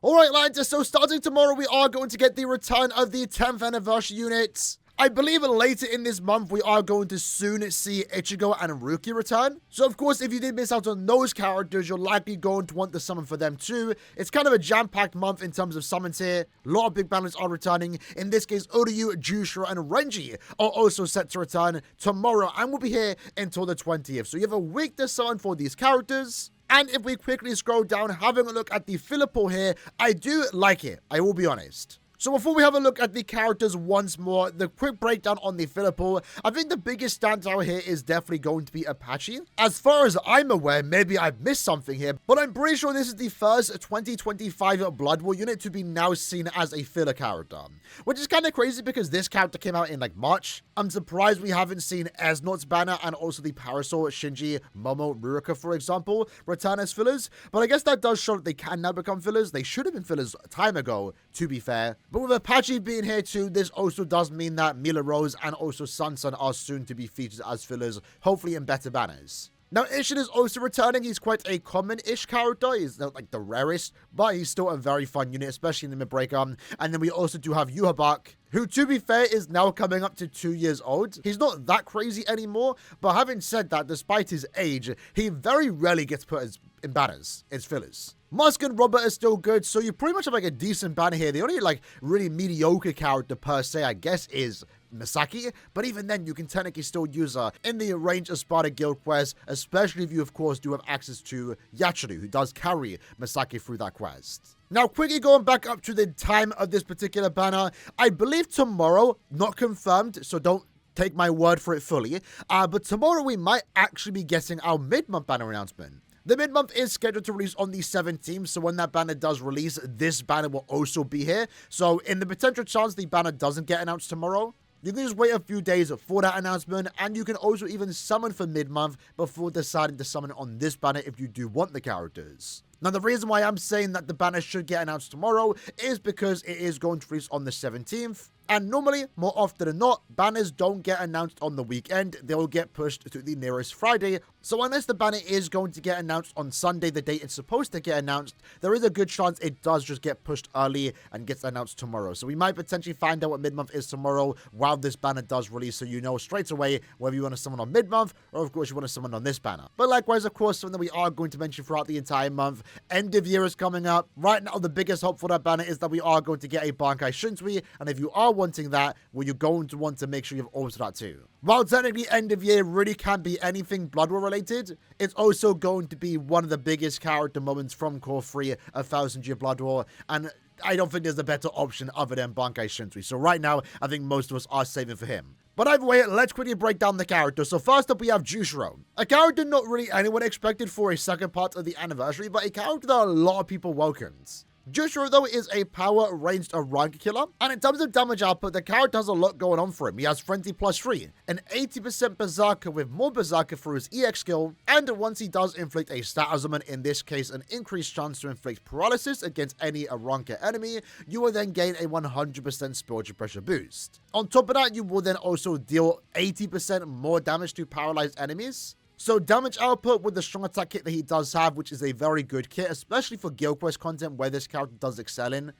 Alright lads, so starting tomorrow we are going to get the return of the 10th anniversary units. I believe later in this month we are going to soon see Ichigo and Uryu return. So of course if you did miss out on those characters, you're likely going to want to summon for them too. It's kind of a jam-packed month in terms of summons here. A lot of big banners are returning. In this case, Uryu, Jushiro and Renji are also set to return tomorrow and will be here until the 20th. So you have a week to summon for these characters. And if we quickly scroll down, having a look at the filler pool here, I do like it, I will be honest. So before we have a look at the characters once more, the quick breakdown on the filler pool, I think the biggest standout here is definitely going to be Apache. As far as I'm aware, maybe I've missed something here, but I'm pretty sure this is the first 2025 Blood War unit to be now seen as a filler character. Which is kind of crazy because this character came out in like March. I'm surprised we haven't seen Esnot's banner and also the Parasol, Shinji, Momo, Ruruka, for example, return as fillers. But I guess that does show that they can now become fillers. They should have been fillers a time ago, to be fair. But with Apache being here too, this also does mean that Mila Rose and also Sansan are soon to be featured as fillers, hopefully in better banners. Now, Ishin is also returning. He's quite a common-ish character. He's not like the rarest, but he's still a very fun unit, especially in the mid-breaker. And then we also do have Yuhabak, who, to be fair, is now coming up to 2 years old. He's not that crazy anymore, but having said that, despite his age, he very rarely gets put in banners, as fillers. Musk and Robert are still good, so you pretty much have like a decent banner here. The only like really mediocre character per se, I guess, is Misaki, but even then you can technically still use her in the range of Sparta Guild quest, especially if you of course do have access to Yachiru, who does carry Misaki through that quest. Now quickly going back up to the time of this particular banner, I believe tomorrow, not confirmed, so don't take my word for it fully, but tomorrow we might actually be getting our mid-month banner announcement. The mid-month is scheduled to release on the 17th, so when that banner does release, this banner will also be here. So in the potential chance the banner doesn't get announced tomorrow, you can just wait a few days for that announcement, and you can also even summon for mid-month before deciding to summon on this banner if you do want the characters. Now, the reason why I'm saying that the banner should get announced tomorrow is because it is going to release on the 17th. And normally, more often than not, banners don't get announced on the weekend. They will get pushed to the nearest Friday. So unless the banner is going to get announced on Sunday, the date it's supposed to get announced, there is a good chance it does just get pushed early and gets announced tomorrow. So we might potentially find out what mid-month is tomorrow while this banner does release, so you know straight away whether you want to summon on mid-month or of course you want to summon on this banner. But likewise, of course, something that we are going to mention throughout the entire month, end of year is coming up. Right now, the biggest hope for that banner is that we are going to get a Bankai Shinsui, and if you are wanting that, well, you're going to want to make sure you've altered that too. While technically end of year really can't be anything Blood War related, it's also going to be one of the biggest character moments from Core 3, 1000 Year Blood War, and I don't think there's a better option other than Bankai Shinsui. So right now, I think most of us are saving for him. But either way, let's quickly break down the characters. So first up, we have Jushiro. A character not really anyone expected for a second part of the anniversary, but a character that a lot of people welcomed. Jushiro, though, is a power ranged Aaroniero killer, and in terms of damage output, the character has a lot going on for him. He has Frenzy +3, an 80% Berserker with more Berserker through his EX skill, and once he does inflict a status summon, in this case an increased chance to inflict paralysis against any Aaroniero enemy, you will then gain a 100% spiritual pressure boost. On top of that, you will then also deal 80% more damage to paralyzed enemies. So damage output with the strong attack kit that he does have, which is a very good kit, especially for Guild Quest content where this character does excel in.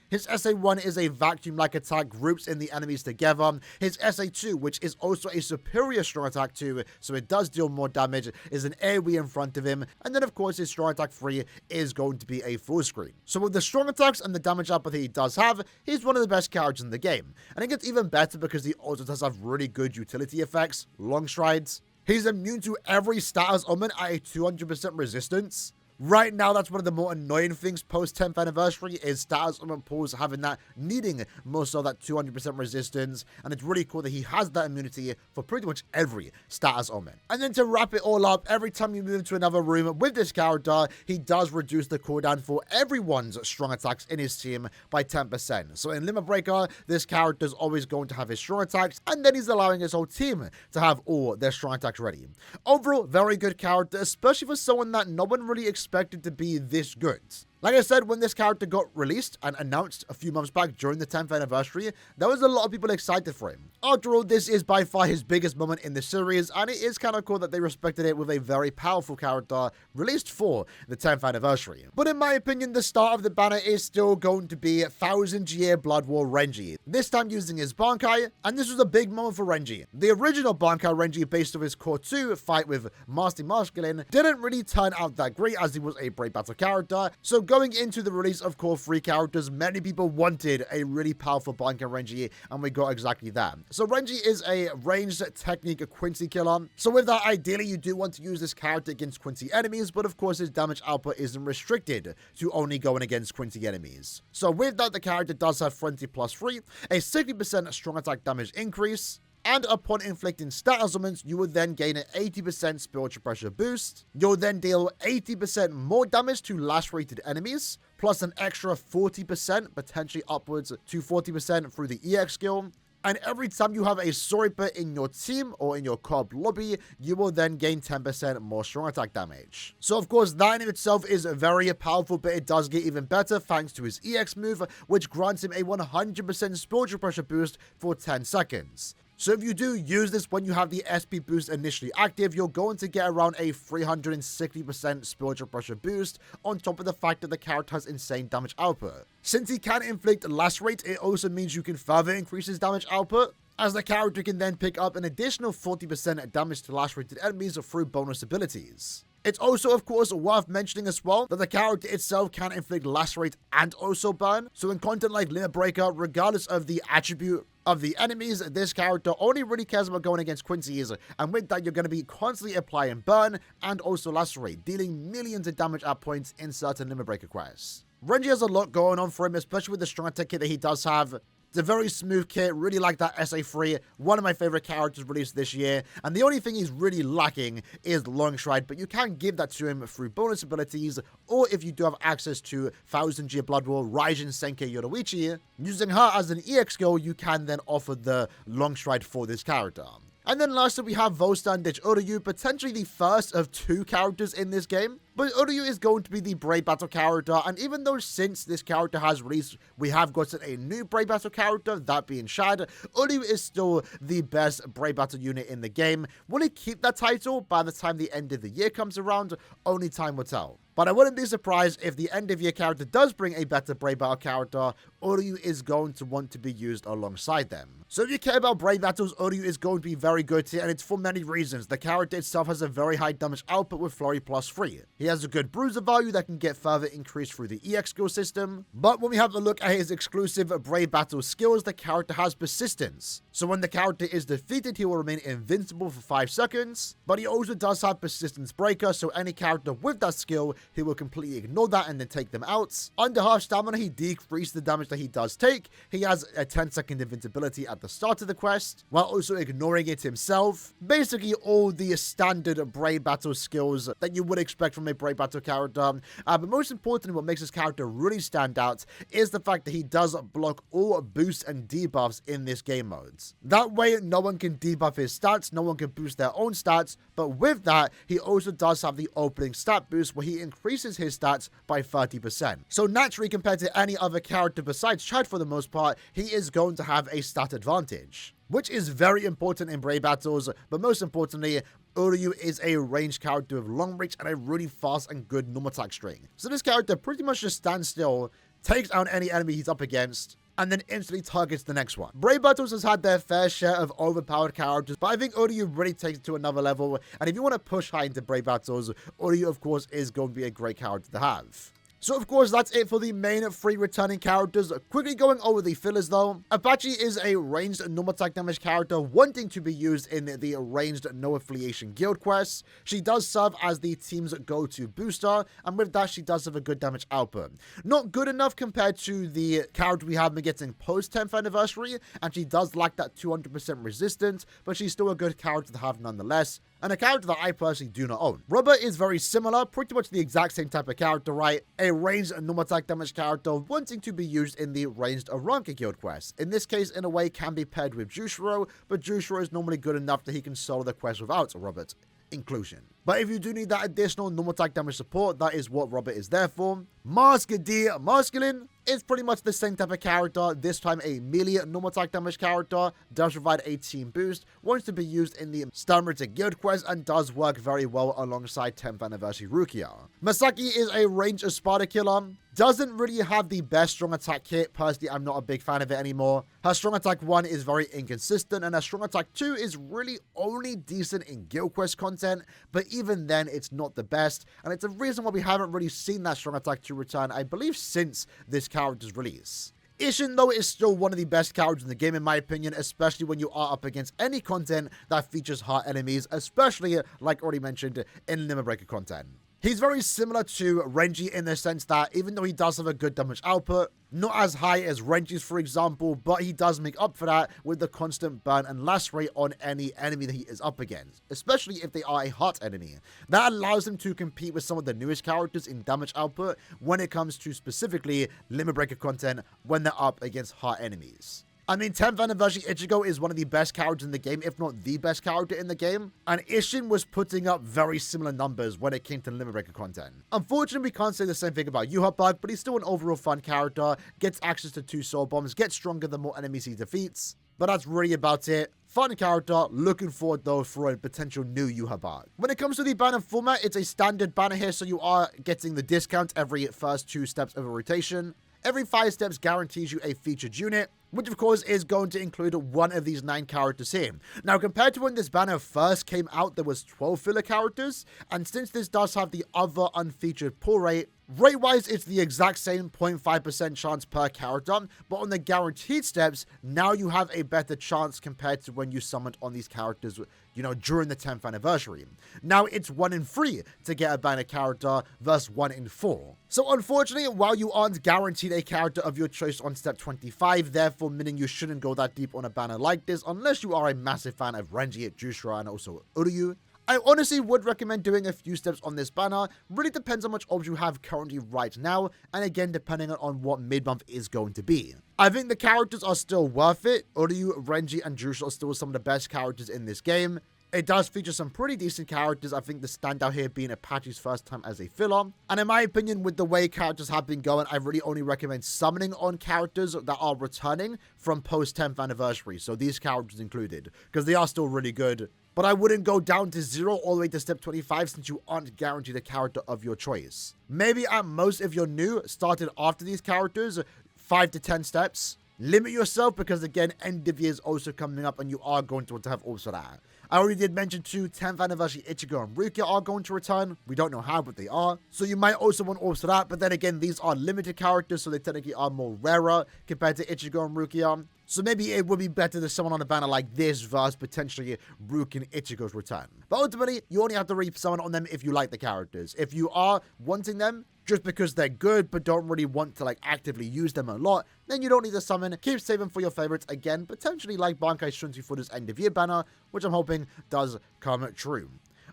His SA1 is a vacuum-like attack, groups in the enemies together. His SA2, which is also a superior strong attack 2, so it does deal more damage, is an AoE in front of him. And then, of course, his strong attack 3 is going to be a full screen. So with the strong attacks and the damage output that he does have, he's one of the best characters in the game. And it gets even better because he also does have really good utility effects, long strides. He's immune to every status omen at a 200% resistance. Right now, that's one of the more annoying things post 10th anniversary is status omen pools having that, needing most of that 200% resistance, and it's really cool that he has that immunity for pretty much every status omen. And then to wrap it all up, every time you move into another room with this character, he does reduce the cooldown for everyone's strong attacks in his team by 10%. So in Limit Breaker, this character is always going to have his strong attacks, and then he's allowing his whole team to have all their strong attacks ready. Overall, very good character, especially for someone that no one really expected to be this good. Like I said, when this character got released and announced a few months back during the 10th anniversary, there was a lot of people excited for him. After all, this is by far his biggest moment in the series, and it is kind of cool that they respected it with a very powerful character released for the 10th anniversary. But in my opinion, the start of the banner is still going to be 1000-year Blood War Renji, this time using his Bankai, and this was a big moment for Renji. The original Bankai Renji, based off his Core 2 fight with Master Masculine, didn't really turn out that great as he was a Brave Battle character, so going into the release of Core 3 characters, many people wanted a really powerful Bankai Renji, and we got exactly that. So Renji is a ranged technique Quincy killer, so with that, ideally you do want to use this character against Quincy enemies, but of course his damage output isn't restricted to only going against Quincy enemies. So with that, the character does have Frenzy plus 3, a 60% strong attack damage increase, and upon inflicting stat ailments, you will then gain an 80% spiritual pressure boost. You'll then deal 80% more damage to last-rated enemies, plus an extra 40%, potentially upwards to 40% through the EX skill. And every time you have a Sniper in your team or in your co-op lobby, you will then gain 10% more strong attack damage. So of course, that in itself is very powerful, but it does get even better thanks to his EX move, which grants him a 100% spiritual pressure boost for 10 seconds. So if you do use this when you have the SP boost initially active, you're going to get around a 360% spiritual pressure boost on top of the fact that the character has insane damage output. Since he can inflict lacerate, it also means you can further increase his damage output, as the character can then pick up an additional 40% damage to lacerated enemies through bonus abilities. It's also, of course, worth mentioning as well that the character itself can inflict lacerate and also burn. So in content like Limit Breaker, regardless of the attribute of the enemies, this character only really cares about going against Quincy's, and with that, you're going to be constantly applying burn and also lacerate, dealing millions of damage at points in certain Limit Breaker quests. Renji has a lot going on for him, especially with the strong attack kit that he does have. It's a very smooth kit, really like that SA3, one of my favorite characters released this year, and the only thing he's really lacking is Long Stride, but you can give that to him through bonus abilities, or if you do have access to 1000-year Blood War Raijin Senki Yoruichi, using her as an EX skill, you can then offer the Long Stride for this character. And then lastly, we have Volstan Ditch Uryu, potentially the first of 2 characters in this game. But Uryu is going to be the Brave Battle character, and even though since this character has released, we have gotten a new Brave Battle character, that being Shad, Uryu is still the best Brave Battle unit in the game. Will he keep that title by the time the end of the year comes around? Only time will tell. But I wouldn't be surprised if the end of year character does bring a better Brave Battle character, Uryu is going to want to be used alongside them. So if you care about Brave Battles, Uryu is going to be very good here, and it's for many reasons. The character itself has a very high damage output with Flurry plus 3. He has a good bruiser value that can get further increased through the EX skill system. But when we have a look at his exclusive Brave Battle skills, the character has persistence. So when the character is defeated, he will remain invincible for 5 seconds. But he also does have Persistence Breaker, so any character with that skill, he will completely ignore that and then take them out. Under half stamina, he decreases the damage that he does take. He has a 10-second invincibility at the start of the quest, while also ignoring it himself. Basically, all the standard Brave Battle skills that you would expect from a Brave Battle character. But most importantly, what makes this character really stand out is the fact that he does block all boosts and debuffs in this game mode. That way, no one can debuff his stats, no one can boost their own stats, but with that, he also does have the opening stat boost where he increases his stats by 30%. So naturally, compared to any other character besides Chad for the most part, he is going to have a stat advantage, which is very important in Brave Battles, but most importantly, Uryu is a ranged character with long reach and a really fast and good normal attack string. So this character pretty much just stands still, takes out any enemy he's up against, and then instantly targets the next one. Brave Battles has had their fair share of overpowered characters, but I think Uryu really takes it to another level, and if you want to push high into Brave Battles, Uryu of course is going to be a great character to have. So of course, that's it for the main 3 returning characters. Quickly going over the fillers though. Apache is a ranged normal attack damage character wanting to be used in the ranged no affiliation guild quests. She does serve as the team's go-to booster, and with that she does have a good damage output. Not good enough compared to the character we have been getting post 10th anniversary, and she does lack that 200% resistance, but she's still a good character to have nonetheless, and a character that I personally do not own. Rubber is very similar, pretty much the exact same type of character, right? A ranged normal attack damage character wanting to be used in the ranged Aranka guild quest. In this case, in a way, can be paired with Jushiro, but Jushiro is normally good enough that he can solo the quest without Robert. inclusion. But if you do need that additional normal attack damage support, that is what Robert is there for. Mask D Masculine is pretty much the same type of character, this time a melee normal attack damage character, does provide a team boost, wants to be used in the Stammered Guild quest, and does work very well alongside 10th Anniversary Rukia. Masaki is a ranged Espada killer, doesn't really have the best strong attack kit. Personally, I'm not a big fan of it anymore. Her strong attack 1 is very inconsistent, and her strong attack 2 is really only decent in guild quest content, but even then it's not the best, and it's a reason why we haven't really seen that strong attack 2 return, I believe, since this character's release. Ishin, though, is still one of the best characters in the game in my opinion, especially when you are up against any content that features hard enemies, especially, like already mentioned, in Limit Breaker content. He's very similar to Renji in the sense that even though he does have a good damage output, not as high as Renji's for example, but he does make up for that with the constant burn and lacerate on any enemy that he is up against, especially if they are a heart enemy. That allows him to compete with some of the newest characters in damage output when it comes to specifically Limit Breaker content when they're up against heart enemies. I mean, 10th Anniversary Ichigo is one of the best characters in the game, if not the best character in the game, and Ishin was putting up very similar numbers when it came to Limit Breaker content. Unfortunately, we can't say the same thing about Yuha Bug, but he's still an overall fun character, gets access to 2 soul bombs, gets stronger the more enemies he defeats, but that's really about it. Fun character, looking forward though for a potential new Yuha Bug. When it comes to the banner format, it's a standard banner here, so you are getting the discount every first 2 steps of a rotation. Every 5 steps guarantees you a featured unit, which of course is going to include one of these 9 characters here. Now, compared to when this banner first came out, there was 12 filler characters, and since this does have the other unfeatured pull rate-wise, it's the exact same 0.5% chance per character, but on the guaranteed steps, now you have a better chance compared to when you summoned on these characters, you know, during the 10th anniversary. Now it's 1 in 3 to get a banner character versus 1 in 4. So unfortunately, while you aren't guaranteed a character of your choice on step 25, therefore meaning you shouldn't go that deep on a banner like this unless you are a massive fan of Renji, Jushiro, and also Uryu. I honestly would recommend doing a few steps on this banner. Really depends on how much orbs you have currently right now, and again depending on what mid-month is going to be. I think the characters are still worth it. Uryu, Renji, and Jushiro are still some of the best characters in this game. It does feature some pretty decent characters, I think the standout here being Apache's first time as a filler. And in my opinion, with the way characters have been going, I really only recommend summoning on characters that are returning from post 10th anniversary. So these characters included, because they are still really good. But I wouldn't go down to 0 all the way to step 25 since you aren't guaranteed a character of your choice. Maybe at most, if you're new, started after these characters, 5 to 10 steps. Limit yourself because again, end of year is also coming up and you are going to want to have also that. I already did mention too, 10th anniversary Ichigo and Rukia are going to return. We don't know how, but they are. So you might also want also that, but then again, these are limited characters, so they technically are more rarer compared to Ichigo and Rukia. So maybe it would be better to summon on a banner like this versus potentially Rukia and Ichigo's return. But ultimately, you only have to re-summon on them if you like the characters. If you are wanting them just because they're good but don't really want to like actively use them a lot, then you don't need to summon. Keep saving for your favorites again, potentially like Bankai Shunji for this end of year banner, which I'm hoping does come true.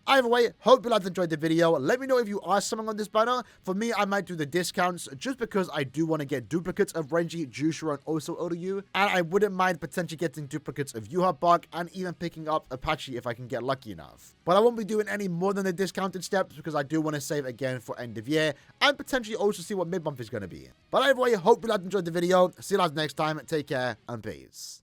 Either way, hope you guys enjoyed the video. Let me know if you are summoning on this banner. For me, I might do the discounts just because I do want to get duplicates of Renji, Jushiro, and also Uryu. And I wouldn't mind potentially getting duplicates of Yuha Bug and even picking up Apache if I can get lucky enough. But I won't be doing any more than the discounted steps because I do want to save again for end of year and potentially also see what mid-month is going to be. But either way, hope you guys enjoyed the video. See you guys next time. Take care and peace.